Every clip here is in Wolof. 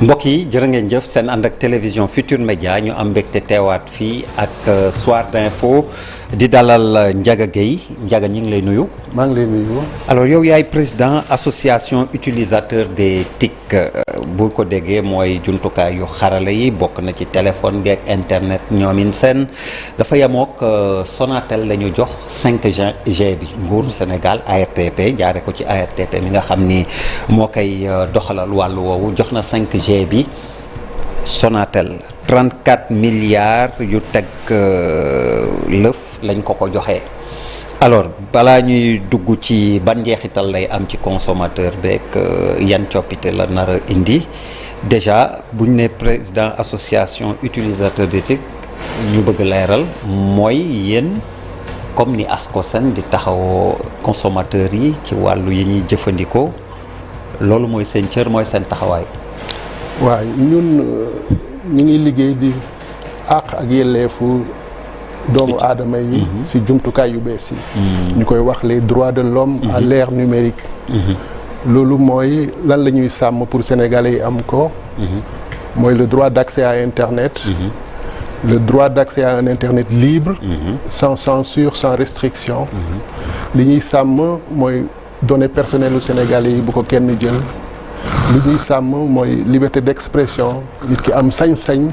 mbokk yi jërë ngeen jëf seen ànd ak télévision Futur Média ñu am mbégte teewaat fii ak Soir d'info di dalal Ndiaga Gueye. Ndiaga ñu ngi lay nuyu. maa ngi lay nuyu. alors yow yaay président association utilisateur des TIC bu ko déggee mooy jumtukaay yu xarala yi bokk na ci téléphone bi ak internet ñoomin seen dafa yemook Sonatel la ñu jox 5G bi nguuru Sénégal ARTP jaare ko ci ARTP mi nga xam ni moo koy doxalal wàllu woowu jox na 5G bi Sonatel 34 milliards yu teg lëf lañ ko joxee. alors balaa ñuy dugg ci ban njeexital lay am ci consommateur beeg yan coppite la nar a indi déjà buñ ne président association utilisateur des TIC ñu bëgg leeral mooy yéen comme ni ASCOSEN di taxawoo consommateurs yi ci wàllu yi ñuy jëfandikoo loolu mooy seen cër mooy seen taxawaay. waaw ñun ñu ngi liggéey di àq ak yelleefu doomu aadama yi ci jumtukaay yu bees yi ñu koy wax les droits de l'homme à l'ère numérique loolu mooy lan la ñuy sàmm pour sénégalais yi am ko mooy le droit d'accès à internet le droit d'accès à un internet libre sans censure sans restriction li ñuy sàmm mooy données personnelles u sénégalais yi bu ko kenn jël li ñuy sàmm mooy liberté d'expression nit ki am sañ-sañ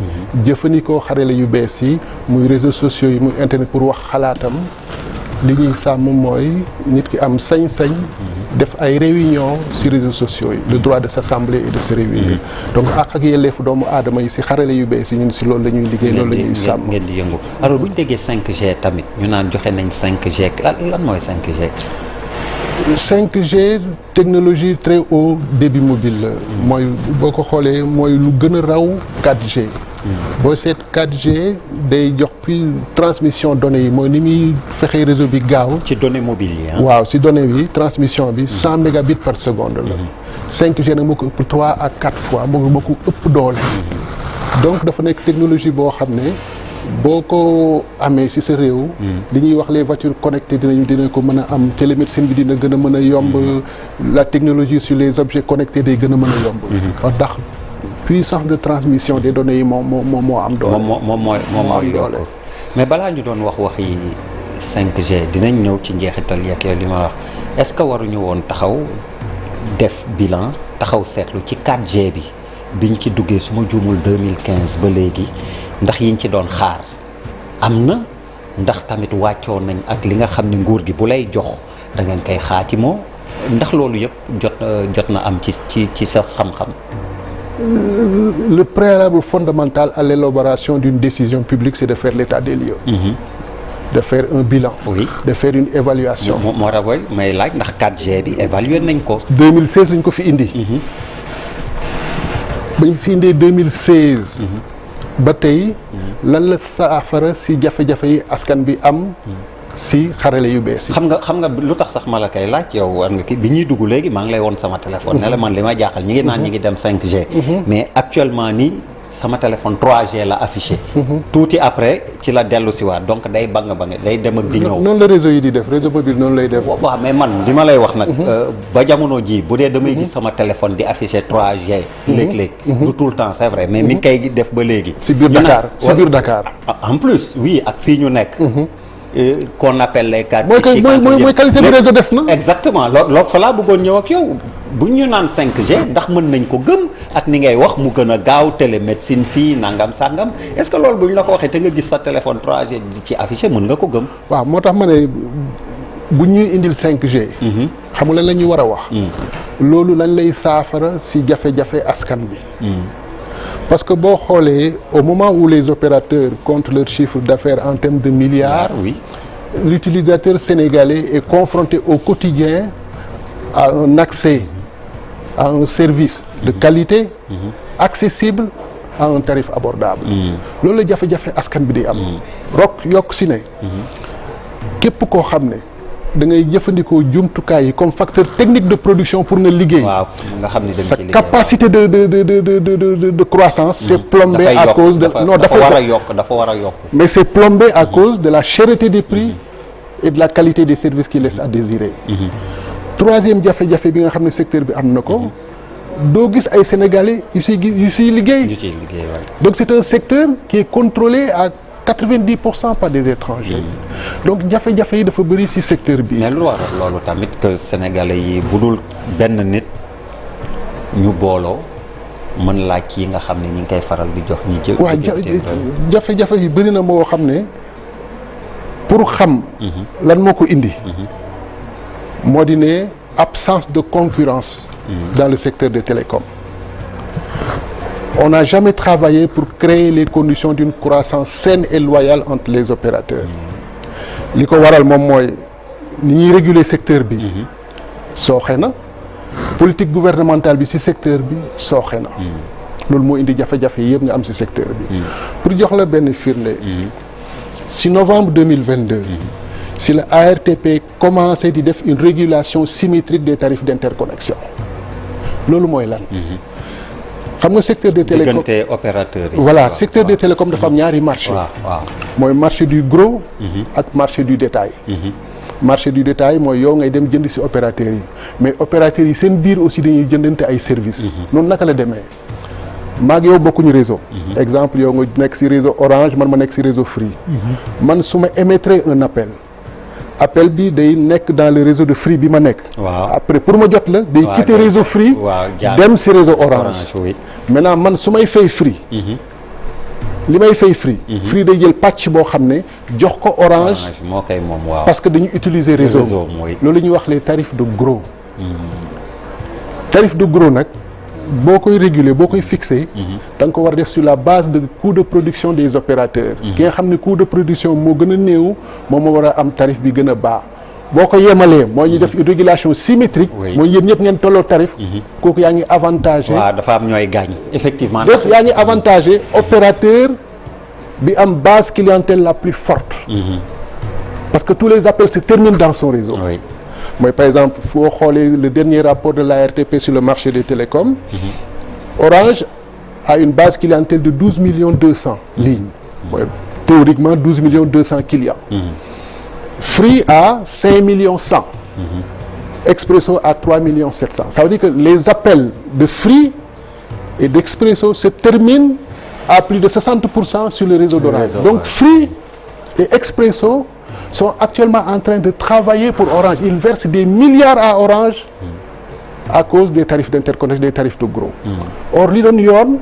jëfandikoo xarale yu bees yi muy réseaux sociaux yi muy internet pour wax xalaatam li ñuy sàmm mooy nit ki am sañ-sañ def ay réunion ci réseaux sociaux yi le droit de s'assembler et de se réunir donc ak yelleefu doomu aadama yi ci xarale yu bees yi ñun ci loolu la ñuy liggéey loolu la ñuy sàmm ngeen di yëngu alors bu ñu déggee 5G tamit ñu naan joxe nañ 5G lan mooy 5G 5G technologie très haut débit mobile la mooy boo ko xoolee mooy lu gën a raw 4G boo seet 4G day jox puis transmission données yi mooy ni muy fexee réseau bi gaaw ci données mobiles yi waaw ci données bi transmission bi 100 mégabits par seconde la 5G nag moo ko ëpp 3 à 4 fois moo ko ëpp doole donc dafa nekk technologie boo xam ne boo ko amee ci sa réew li ñuy wax les voitures connectées dina ko mën a am télémédecine bi dina gën a mën a yomb la technologie sur les objets connectés day gën a mën a yomb ndax puissance de transmission des données yi moo am doole moo am doole mais balaa ñu doon waxi 5G dinañ ñëw ci njeexital yeeg yooyu li ma wax est-ce que waruñu woon taxaw def bilan taxaw seetlu ci 4G bi biñ ci duggee su ma juumul 2015 ba léegi ndax yiñ ci doon xaar am na ndax tamit wàccoo nañ ak li nga xam ne nguur gi bu lay jox da ngeen koy xaatimoo ndax loolu yëpp jot na am ci sa xam-xam. Le préalable fondamental à l'élaboration d'une décision publique c'est de faire l'état des lieux. De faire un bilan. Oui. De faire une évaluation. moo tax may laaj ndax 4G bi évalué nañ ko. 2016 lañ ko fi indi. bañ fi indee 2016. ba tey lan la saafara ci jafe-jafe yi askan bi am ci xarale yu bees yi. xam nga lu tax sax ma la koy laaj yow war nga ki bi ñuy dugg léegi maa ngi lay woon sama téléphone. ne la man li ma jaaxal ñi ngi naan ñi ngi dem 5G. mais actuellement nii sama téléphone 3G la affiché. tuuti après ci la dellu si waat donc day bang day dem ak di ñëw. noonu la réseau yi di def réseau mobile noonu lay def. waaw mais man li ma lay wax nag. ba jamono ji bu dee damay gis sama téléphone di affiché 3G. léeg-léeg du tout le temps c'est vrai mais mi ngi koy def ba léegi. ci biir Dakar. en plus oui ak fii ñu nekk. qu'on appelle les cartes. mooy qualité bi réseau des na. exactement loolu fa laa bëggoon ñëw ak yow bu ñu naan 5G ndax mën nañ ko gëm ak ni ngay wax mu gën a gaaw télémédecine fii nangam sangam est-ce que loolu bu ñu la ko waxee te nga gis sa téléphone 3G ci affiché mën nga ko gëm. waaw moo tax ma ne bu ñuy indil 5G. xam nga lan la ñuy war a wax. loolu lañ lay saafara ci jafe-jafe askan bi. Parce que boo xoolee au moment où les opérateurs comptent leur chiffre d'affaires en termes de milliards, oui, l'utilisateur sénégalais est confronté au quotidien à un accès à un service de qualité accessible à un tarif abordable. loolu la jafe-jafe askan bi di am. yokk si ne képp koo xam ne da ngay jëfandikoo jumtukaay yi comme facteur technique de production pour nga liggéey. waaw nga xam ne sa capacité de croissance. c'est plombé à cause de dafa war a yokk. mais c'est plombé à cause de la cherté des prix et de la qualité des services qui laissent à désirer. troisième jafe-jafe bi nga xam ne secteur bi am na ko. doo gis ay Sénégalais yu siy liggéey. Donc c'est un secteur qui est contrôlé à 90% par des étrangers. Donc jafe-jafe yi dafa bëri ci secteur bi. mais lu waral loolu tamit que Sénégalais yi budul benn nit ñu booloo mën laaj yi nga xam ne ñi ngi koy faral di jox ñi jël. waaw jafe-jafe yi bëri na moo xam ne pour xam. lan moo ko indi. moo di ne absence de concurrence. dans le secteur des télécoms. On n'a jamais travaillé pour créer les conditions d'une croissance saine et loyale entre les opérateurs. li ko waral moom mooy ni ñuy réguler secteur bi. sooxe na politique gouvernementale bi ci secteur bi sooxe na. loolu moo indi jafe-jafe yëpp nga am ci secteur bi. pour jox la benn firnde. ci novembre 2022. si la ARTP commencé di def une régulation symétrique des tarifs d'interconnexion. loolu mooy lan. xam nga secteur des télécoms diggante opérateurs yi. voilà secteur des télécoms dafa am ñaari marché. mooy marché du gros. ak marché du détail. marché du détail mooy yow ngay dem jënd ci opérateurs yi mais opérateurs yi seen biir aussi dañuy jëndante ay services. noonu naka la demee maag yow bokkuñu réseau. exemple yow nga nekk ci réseau Orange man ma nekk ci réseau Free. man su ma émettre un appel bi day nekk dans le réseau de Free bi ma nekk. après pour ma jot la day quitter réseau Free. dem ci réseau Orange. maintenant man su may fay Free. li may fay Free. Free day jël pàcc boo xam ne jox ko Orange. moo koy moom waaw. parce que dañu utiliser réseau loolu la ñuy wax les tarifs de gros. tarif de gros nag boo koy réguler boo koy fixer. da nga ko war a def sur la base de coût de production des opérateurs. ki nga xam ne coût de production moo gën a néew moom moo war a am tarif bi gën a baax. boo ko yemalee mooy ñu def une régulation symétrique. mooy yéen ñëpp ngeen tolloo tarif. kooku yaa ngi avantagé. waaw dafa am ñooy gaañ effectivement. donc yaa ngi avantagé opérateur bi am base clientèle la plus forte. parce que tous les appels se terminent dans son réseau. mooy par exemple foo xoolee le dernier rapport de l'ARTP sur le marché des télécoms. Orange a une base clientèle de 12,2 millions lignes. mooy théoriquement 12,2 millions clients. Free à 5,1 millions. Expresso à 3,7 millions. Ça veut dire que les appels de Free et d'Expresso se terminent à plus de 60% sur le réseau d'Orange. Donc Free et Expresso sont actuellement en train de travailler pour Orange. Ils versent des milliards à Orange à cause des tarifs d'interconnexion, des tarifs de gros. Or li doon yoon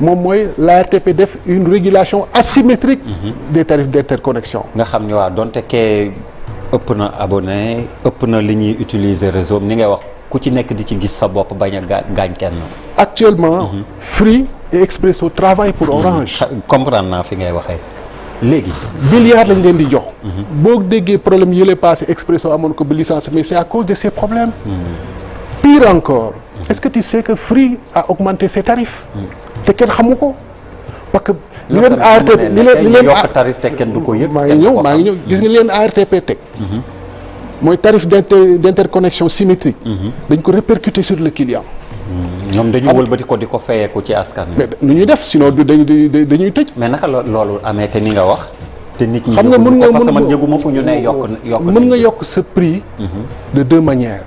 moom mooy l'ARTP def une régulation asymétrique des tarifs d'interconnexion. nga xam ne waaw donte kee ëpp na abonné ëpp na li ñuy utiliser réseau ni ngay wax ku ci nekk di ci gis sa bopp bañ a gaañ kenn. Actuellement Free et Expresso travaillent pour Orange. comprendre naa fi ngay waxee léegi. milliards lañ leen di jox. boo déggee problème yi lay passé Expresso amoon ko ba licence mais c'est à cause de ces problèmes. Pire encore est-ce que tu sais que Free a augmenté ses tarifs. te kenn xamu ko parce que. li leen ARTP li leen yokk tarif te kenn du ko yëg. maa ngi ñëw gis nga leen ARTP teg. mooy tarif d'interconnexion symétrique. dañ ko répercuter sur le client. ñoom dañu wëlbati ko di ko fayeeku ci askan wi. mais nu ñuy def sinon dañuy tëj. mais naka loolu amee te ni nga wax. te nit ñi xam nga mën nga parce que man yëguma fu ñu ne yokk mën nga yokk sa prix. de deux manières.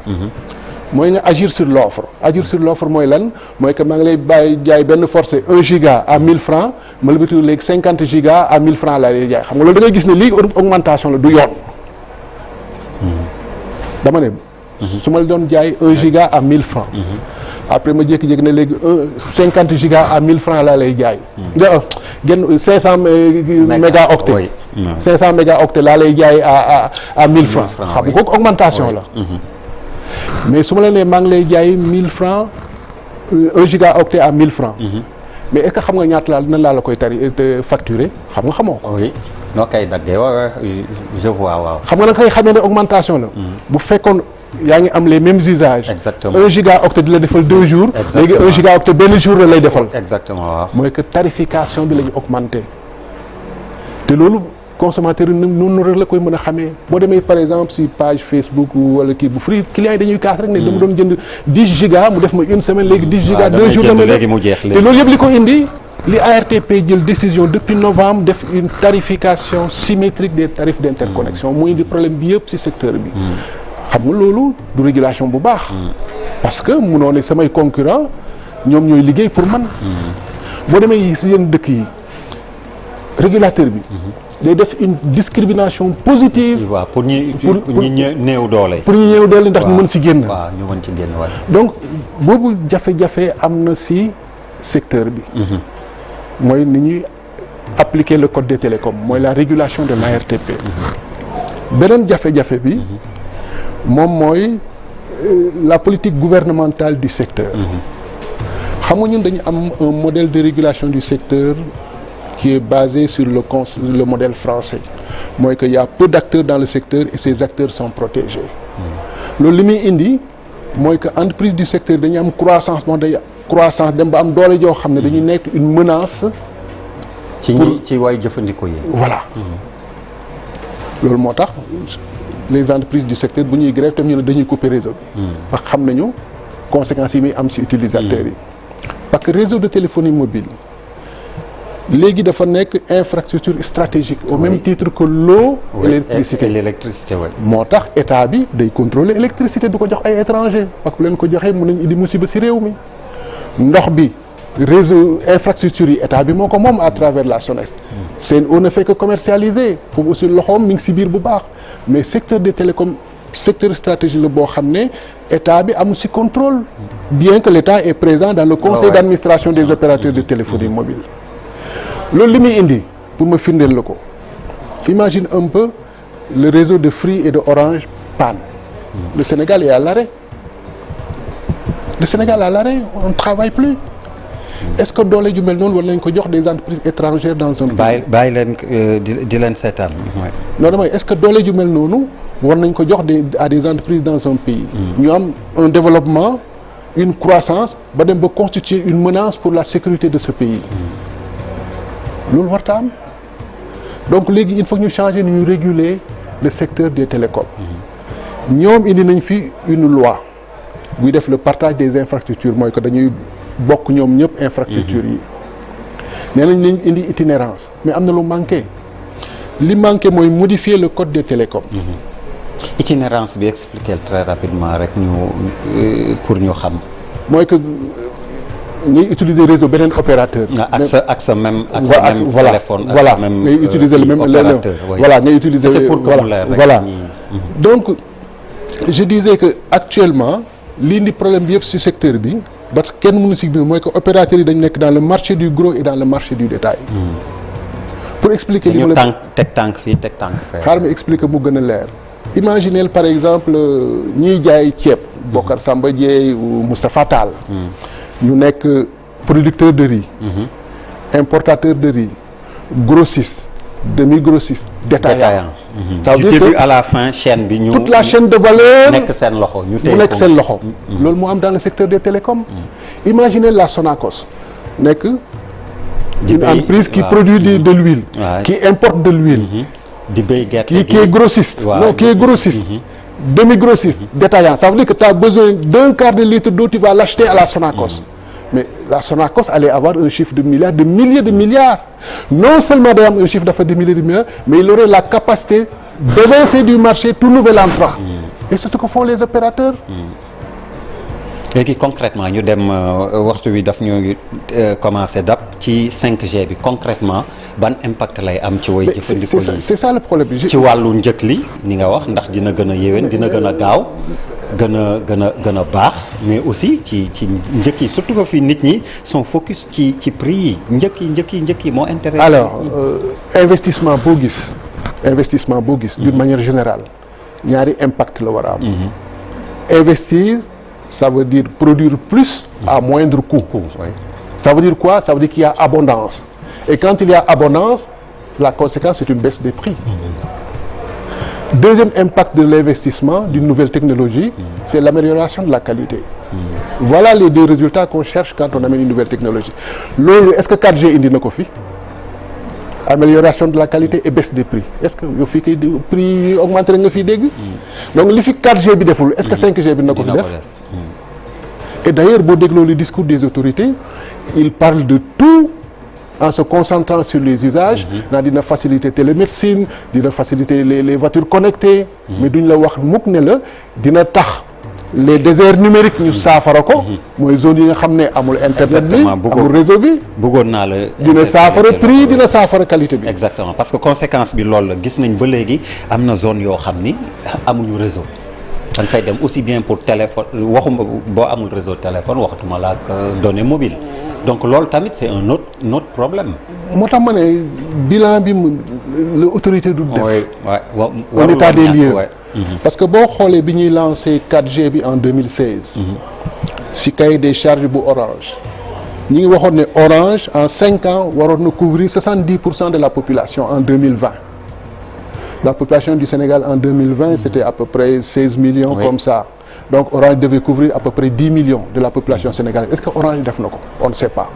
mooy nga agir sur l'offre mooy lan mooy que maa ngi lay bàyyi jaay benn forfait 1 giga à 1000 francs ma la bëtu léegi 50 giga à 1000 francs laa lay jaay xam nga loolu da ngay gis ne lii augmentation la du yoon. dama ne. su ma la doon jaay 1 giga à 1000 francs. après ma jékki-jékki ne léegi 50 giga à 1000 francs laa lay jaay. nga genn 500 mégaoctets. 500 mégaoctets laa lay jaay à 1000 francs. xam nga kooku augmentation la. mais su ma la nee maa ngi lay jaay 1000 francs 1 gigaoctet à 1000 francs. mais est-ce que xam nga ñaata nan laa la koy facturer xam nga xamoo ko. oui noo koy daggee waaw je vois waaw. xam nga nag kay xamee ne augmentation la. bu fekkoon yaa ngi am les mêmes usages. exactement 1 gigaoctet di la defal 2 jours. léegi 1 gigaoctet benn jour la lay defal. exactement waaw. mooy que tarification bi la ñu augmenté te loolu. consommateur yi noonu rek la koy mën a xamee boo demee par exemple si page Facebook wala kii bu Free clients yi dañuy kaas rek ne dama doon jënd 10 giga mu def ma une semaine léegi 10 giga 2 jours la ma léegi mu jeex te loolu yëpp li ko indi li ARTP jël décision depuis novembre def une tarification symétrique des tarifs d'interconnexion muy indi problème bi yëpp si secteur bi xam nga loolu du régulation bu baax parce que munoo ne samay concurrent ñoom ñooy liggéey pour man. boo demee si yenn dëkk yi régulateur bi. day def une discrimination positive. waaw pour ñu néew doole. pour ñu néew doole ndax ñu mën si génn. waaw ñu mën ci génn waay. donc boobu jafe-jafe am na si secteur bi. mooy ni ñuy appliquer le code des télécoms mooy la régulation de l'ARTP. beneen jafe-jafe bi moom mooy la politique gouvernementale du secteur. xam nga ñun dañu am un modèle de régulation du secteur qui est basé sur le modèle français mooy que y a peu d'acteurs dans le secteur et ces acteurs sont protégés. loolu li muy indi mooy que entreprise du secteur dañu am croissance dem ba am doole joo xam ne dañu nekk une menace. ci waay jëfandikoo yi. voilà. loolu moo tax les entreprises du secteur bu ñuy grève tam ñu ne dañuy couper réseau bi. parce que xam nañu conséquences yi muy am ci utilisateurs yi. parce que réseau de téléphonie mobile léegi dafa nekk infrastructure stratégique au même titre que l'eau et l'électricité. moo tax état bi day contrôler électricité du ko jox ay étrangers parce que bu leen ko joxee mën nañ indi musiba ci réew mi ndox bi réseau infrastructure yi état bi moo ko moom à travers la SONES. Sen'Eau ne fait que commercialiser foofu aussi loxoom mi ngi ci biir bu baax mais secteur des télécoms secteur stratégique la boo xam ne état bi amul ci contrôle bien que l'état est présent dans le conseil d'administration des opérateurs de téléphonie mobile. loolu li muy indi pour ma firndeel la ko imagine un peu le réseau de Free et de Orange panne. Le Sénégal est à l'arrêt. On ne travaille plus. Est-ce que doole ju mel noonu war nañ ko jox des entreprises étrangères dans un pays. bàyyi leen di leen seetaan. non damay est-ce que doole ju mel noonu war nañ ko jox à des entreprises dans un pays. ñu am un développement une croissance ba dem ba constituer une menace pour la sécurité de ce pays. loolu warta am donc léegi il faut que ñu changer ni ñu réguler le secteur des télécoms. ñoom indi nañ fi une loi buy def le partage des infrastructures mooy que dañuy bokk ñoom ñëpp infrastructures yi. nee nañ indi itinérance mais am na lu manqué li manqué mooy modifier le code des télécoms. itinérance bi expliquer très rapidement rek ñu pour ñu xam. mooy que ngay utiliser réseau beneen opérateur. ak sa même voilà téléphone. voilà ngay utiliser le même opérateur. voilà ngay utiliser voilà donc je disais que actuellement lii indi problème bi yëpp ci secteur bi. parce que kenn mënu si biir mooy que opérateurs yi dañu nekk dans le marché du gros et dans le marché du détail. pour expliquer li ma la teg tànk fii teg tànk fee. xaaral ma expliquer mu gën a leer. imaginez par exemple ñiy jaay ceeb. Bokar Samba Dieye ou Moustapha Tall. ñu nekk producteur de riz. importateur de riz. grossiste demi grossiste détaillant. ça veut dire du début que à la fin chaîne bi ñu. toute la chaîne de valeur nekk seen loxo ñu mu nekk seen loxo. loolu moo am dans le secteur des télécoms. Imaginez la Sonacos nekk une entreprise qui produit de l'huile. qui importe de l'huile. di béy gerte qui est grossiste. non qui est grossiste. demi grossiste détaillant ça veut dire que tu as besoin d'un quart de litre d'eau tu vas l'acheter à la Sonacos. mais la Sonacos allait avoir un chiffre de milliards de milliers de milliards non seulement day am un chiffre d'affaires de milliers de milliards mais il aurait la capacité d'évincer du marché tout nouvel entrant. et c'est ce que font les opérateurs. léegi concrètement ñu dem waxtu wi daf ñu commencé dab ci 5G bi concrètement ban impact lay am ci way jëfandikoo yi. c'est ça le problème. ci wàllu njëkk li ni nga wax ndax dina gën a yéwén dina gën a gaaw gën a baax mais aussi ci njëkk yi surtout que fii nit ñi sont focus ci prix yi njëkk yi moo intéressé. alors investissement boo gis d'une manière générale ñaari impact la war a am. investir ça veut dire produire plus à moindre coût. Ça veut dire quoi? Ça veut dire qu'il y a abondance. Et quand il y a abondance, la conséquence c'est une baisse des prix. Deuxième impact de l'investissement d'une nouvelle technologie, c'est l'amélioration de la qualité. Voilà les deux résultats qu'on cherche quand on amène une nouvelle technologie. Loolu est-ce que 4G indi na ko fi? Amélioration de la qualité et baisse des prix. Est-ce que yow fii kay prix yi augmenté nga fi dégg? Donc li fi 4G bi deful, est-ce que 5G bi na ko fi def? Et d'ailleurs boo dégloo le discours des autorités, ils parlent de tout en se concentrant sur les usages. naa dina faciliter télémédecine, dina faciliter les voitures connectées. mais duñ la wax mukk ne la dina tax les déserts numériques ñu saafara ko. mooy zone yi nga xam ne amul internet bi amul réseau bi. bëggoon naa la. dina saafara prix dina saafara qualité bi. exactement parce que conséquence bi loolu la gis nañ ba léegi am na zone yoo xam ni amuñu réseau. da nga fay dem aussi bien pour téléphone waxuma boo amul réseau téléphone waxatuma la ak données mobiles donc loolu tamit c'est un autre problème. moo tax ma ne bilan bi la autorité du def. en état des lieux. parce que boo xoolee bi ñuy lancé 4G bi en 2016. si cahier des charges bu Orange. ñi ngi waxoon ne Orange en 5 ans waroon na couvrir 70% de la population en 2020. La population du Sénégal en 2020 c'était à peu près 16 millions comme ça. Donc Orange devait couvrir à peu près 10 millions de la population sénégalaise. Est-ce que Orange def na ko? On ne sait pas.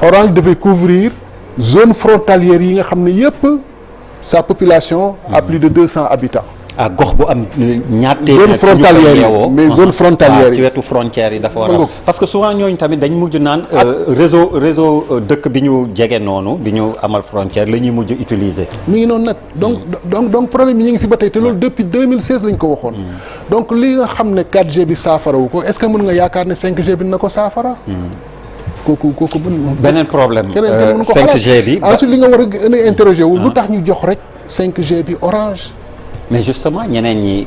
Orange devait couvrir zone frontalière yi nga xam ne yëpp sa population a plus de 200 habitants. ah gox bu am ñaar zone frontalière yi mais zone frontalière yi ci wetu frontière yi dafa war a parce que souvent ñooñu tamit dañ mujj naan réseau dëkk bi ñu jege noonu bi ñu amal frontière la ñuy mujj utiliser. mi ngi noonu nag donc problème yi ñu ngi fi ba tey te loolu depuis 2016 lañ ko waxoon. donc li nga xam ne 4G bi saafarawu ko est-ce que mën nga yaakaar ne 5G bi na ko saafara. kooku beneen problème. 5G bi ensuite li nga war a interroger wu lu tax ñu jox rek 5G bi Orange. mais justement ñeneen ñi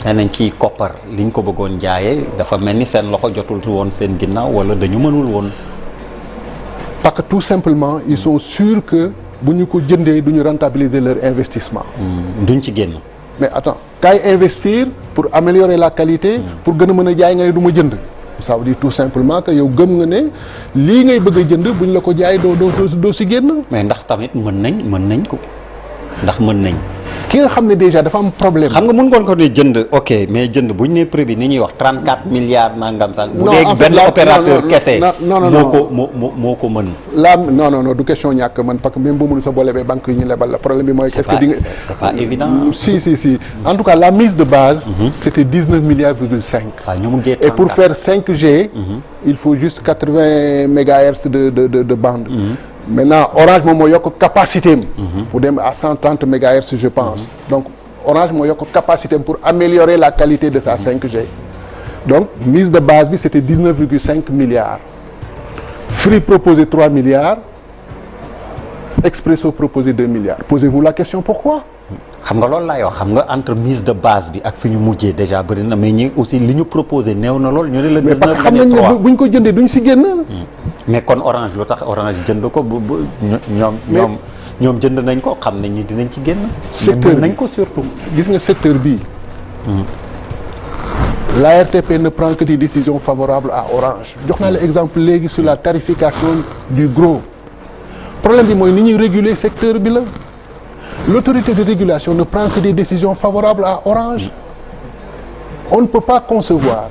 nee ci koppar liñ ko bëggoon jaayee dafa mel ni seen loxo jotul woon seen ginnaaw wala dañu mënul woon. parce que tout simplement ils sont sûrs que bu ñu ko jëndee du ñu rentabiliser leur investissement. duñ ci génn. mais attends kaay investir pour améliorer la qualité. pour gën a mën a jaay nga ne du ma jënd. ça veut dire tout simplement que yow gëm nga ne lii ngay bëgg a jënd buñ la ko jaay doo si génn. mais ndax tamit mën nañ ko ndax mën nañ. ki nga xam ne déjà dafa am problème. xam nga mën ngoon ko ne jënd ok mais jënd bu ñu nee prix bi ni ñuy wax 34 milliards nangam sax. bu dee benn opérateur kese. moo ko mën. non du question ñàkk man parce que même bu mënu sa boole bee banque yi ñu lebal la problème bi mooy. est-ce que di nga c'est pas évident. si en tout cas la mise de base. c'était 19 milliards virgule 5. waaw ñu mujjee 34 et pour faire 5G. il faut juste 80 mégahertz de bande. Maintenant Orange moom moo yokk capacité am. pour dem à 130 mégahertz je pense. donc Orange moo yokk capacité am pour améliorer la qualité de sa 5G. donc mise de base bi c'était 19,5 milliards. Free proposé 3 milliards. Expresso proposé 2 milliards. Posez-vous la question pourquoi. xam nga loolu laay wax xam nga entre mise de base bi ak fi ñu mujjee déjà bëri na mais ñi aussi li ñu proposé néew na lool ñu ne la. mais parce que xam nañ ne buñ ko jëndee duñ si génn. mais kon Orange lu tax Orange jënd ko ñoom jënd nañ ko xam nañ ni dinañ ci génn. secteur nañ ko surtout. gis nga secteur bii. l'ARTP ne prend que des décisions favorables à Orange jox naa la exemple léegi sur la tarification du gros problème bi mooy ni ñuy réguler secteur bi la. L'autorité de régulation ne prend que des décisions favorables à Orange. On ne peut pas concevoir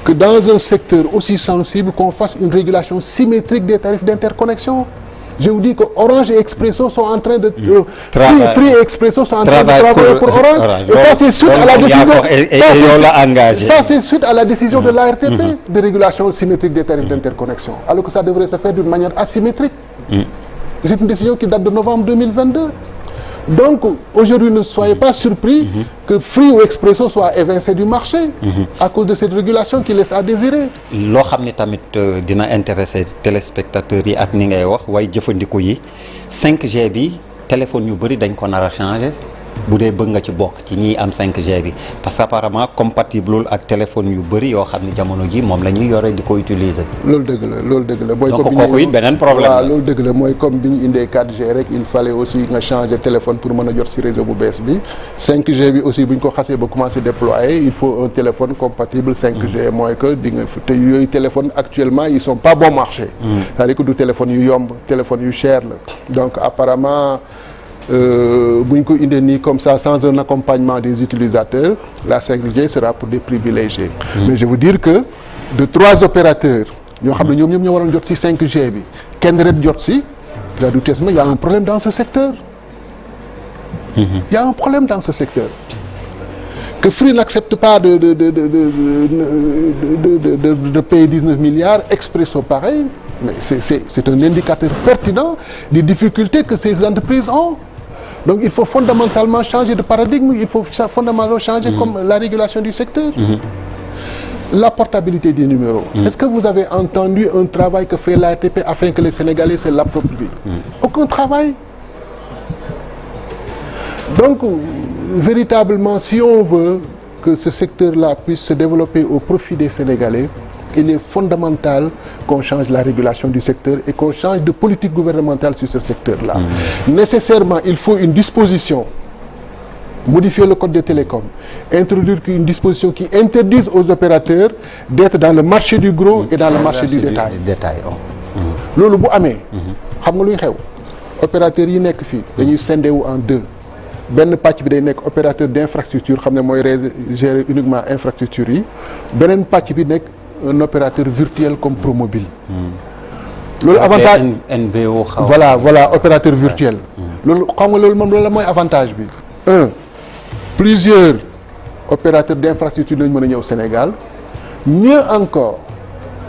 que dans un secteur aussi sensible qu'on fasse une régulation symétrique des tarifs d'interconnexion. Je vous dis que Orange et Expresso sont en train de Free et Expresso sont en train de travailler pour Orange. Et ça c'est suite à la décision. Ça c'est suite à la décision de l'ARTP de régulation symétrique des tarifs d'interconnexion. Alors que ça devrait se faire d'une manière asymétrique. C'est une décision qui date de novembre 2022. Donc aujourd'hui ne soyez pas surpris que Free ou Expresso soit évincé du marché à cause de cette régulation qui laisse à désirer. loo xam ne tamit dina intéresser téléspectateurs yi ak ni ngay wax waaye jëfandiku yi 5G bi téléphone yu bëri dañ ko nar a changer bu dee bëgg nga ci bokk ci ñiy am 5G bi parce que apparemment compatible ak téléphone yu bëri yoo xam ne jamono ji moom la ñuy yore di ko utiliser. loolu dëgg la mooy donc kooku it beneen problème la. loolu dëgg la mooy comme bi ñu indee 4G rek il fallait aussi nga changer téléphone pour mën a jot ci réseau bu bees bi 5G bi aussi bu ñu ko xasee ba commencer déployer il faut un téléphone compatible 5G mooy que di nga te yooyu téléphone actuellement ils sont pas bon marché. c'est-à-dire que du téléphone yu yomb téléphone yu cher la donc apparemment. bu ñu ko indee nii comme ça sans un accompagnement des utilisateurs la 5G sera pour des privilégiés. Mais je veux dire que de 3 opérateurs ñoo xam ne ñoom ñoo waroon jot ci 5G bi kenn ret jot ci la du test il y a un problème dans ce secteur. Il y a un problème dans ce secteur. Que Free n'accepte pas de payer 19 milliards Expresso pareil mais c'est un indicateur pertinent des difficultés que ces entreprises ont. Donc il faut fondamentalement changer de paradigme, il faut fondamentalement changer comme la régulation du secteur. La portabilité des numéros. Est-ce que vous avez entendu un travail que fait l'ARTP afin que les Sénégalais se l'approprient? Aucun travail. Donc, véritablement, si on veut que ce secteur-là puisse se développer au profit des Sénégalais, il est fondamental qu'on change la régulation du secteur et qu'on change de politique gouvernementale sur ce secteur-là. Nécessairement, il faut une disposition, modifier le code des télécoms, introduire une disposition qui interdise aux opérateurs d'être dans le marché du gros et dans le marché du détail. Loolu bu amee, xam nga luy xew, opérateurs yi nekk fii dañuy scindé wu en deux. benn pàcc bi day nekk opérateur d'infrastructure xam ne mooy gérer uniquement infrastructure yi, beneen pàcc bi nekk un opérateur virtuel comme Promobile. Loolu avantage NVO xaw voilà opérateur virtuel. Loolu xam nga loolu moom loolu la mooy avantage bi. Plusieurs opérateurs d'infrastructure lañ mën a ñëw Sénégal. Mieux encore,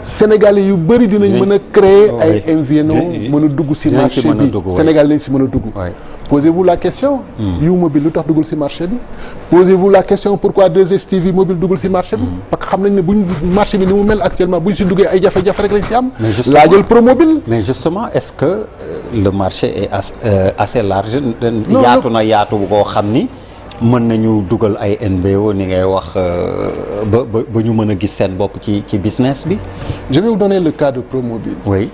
Sénégalais yu bëri dinañ mën a créer ay MVNO mën a dugg ci marché bi. Sénégal lañ ci mën a dugg. Posez-vous la question. U-Mobile lu tax duggul ci marché bi. Posez-vous la question pourquoi 2STV mobile duggul ci marché bi. Parce que xam nañ ne buñ marché bi ni mu mel actuellement buñ ci duggee ay jafe-jafe rek lañ ci am. laajal Promobile. Mais justement, est-ce que le marché est assez large. yaatu na yaatu koo xam ni. mën nañu dugal ay NBO ni ngay wax ba ñu mën a gis seen bopp ci business bi. Je vais vous donner le cas de Promobile. Oui.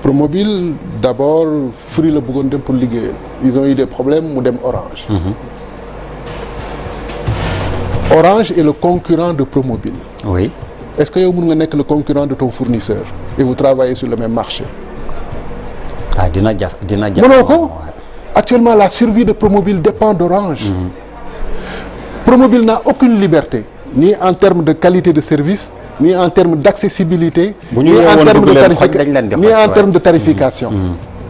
Promobile d'abord Free la bëggoon dem pour liggéeyal. Ils ont eu des problèmes mu dem Orange. Orange est le concurrent de Promobile. Oui. Est-ce que yow mën nga nekk le concurrent de ton fournisseur et vous travaillez sur le même marché? Ah dina jaf. Mënoo ko. Actuellement, la survie de Promobile dépend d'Orange. Promobile n'a aucune liberté, ni en termes de qualité de service, ni en termes d'accessibilité, ni en termes de tarification.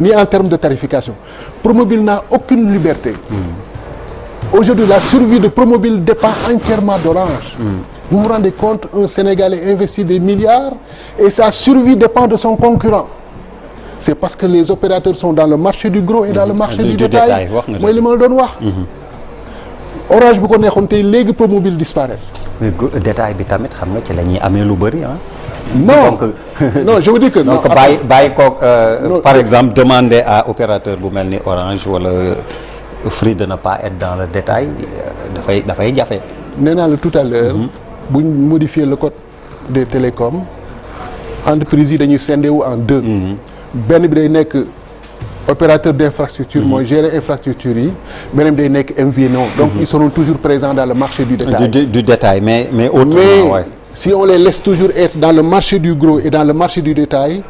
Ni en termes de tarification. Promobile n'a aucune liberté. Aujourd'hui, la survie de Promobile dépend entièrement d'Orange. Vous vous rendez compte, un Sénégalais investit des milliards et sa survie dépend de son concurrent. C'est parce que les opérateurs sont dans le marché du gros et dans le marché du détail. Mooy li ma la doon wax. Orange bu ko neexoon tey léegi Promobile disparaît. Mais détail bi tamit xam nga ci la ñuy amee lu bëri ah. Non non je vous dis que. donc bàyyi ko par exemple demander à opérateur bu mel ni Orange wala Free de ne pas être dans le détail dafay jafe. Nee naa la tout à l'heure bu ñu modifier le code des télécoms entreprises yi dañuy scindé wu en deux. benn bi day nekk opérateur d'infrastructure mooy gérer infrastructure yi beneen bi day nekk MVNO donc ils seront toujours présents dans le marché du détail du détail mais autrement ouais. Si on les laisse toujours être dans le marché du gros et dans le marché du détail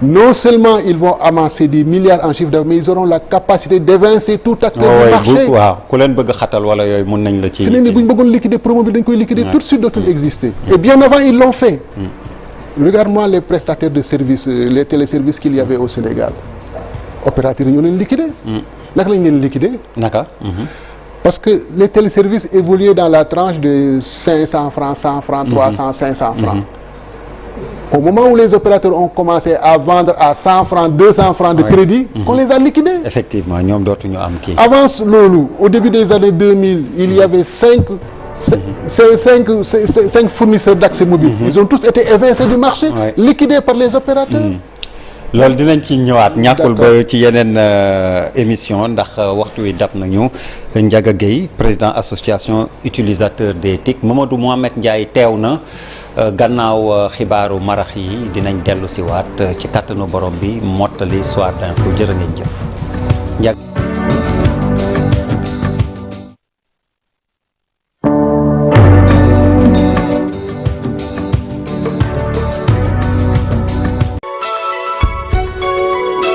non seulement ils vont amasser des milliards en chiffre d'affaires mais ils auront la capacité d'évincer tout acteur du marché waaw ku leen bëgg xatal wala yooyu mën nañ la ci fi ne ni bu ñu bëggoon liquider Promobile dañ koy liquider tout de suite dootul exister et bien avant ils l'ont fait. Regarde-moi les prestataires de services, les téléservices qu'il y avait au Sénégal. Opérateurs yi ñoo leen liquider. Naka lañ leen liquider. Naka. Parce que les téléservices évoluaient dans la tranche de 500 francs, 100 francs, 300, 500 francs. Au moment où les opérateurs ont commencé à vendre à 100 francs, 200 francs de crédit, on les a liquidés. Effectivement, ñoom dootuñu am kii. Avant loolu, au début des années 2000, il y avait 5 fournisseurs d'accès mobile. Ils ont tous été évincés du marché, liquidés par les opérateurs. loolu dinañ ci ñëwaat ñàkkul ba ci yeneen émission ndax waxtu wi dab nañu. Ndiaga Gueye président association utilisateur des TIC Mamadou Mohamed Ndiaye teew na gannaaw xibaaru marax yi dinañ dellu si waat ci kattanu borom bi mottali soir d'info jërë ngeen jëf.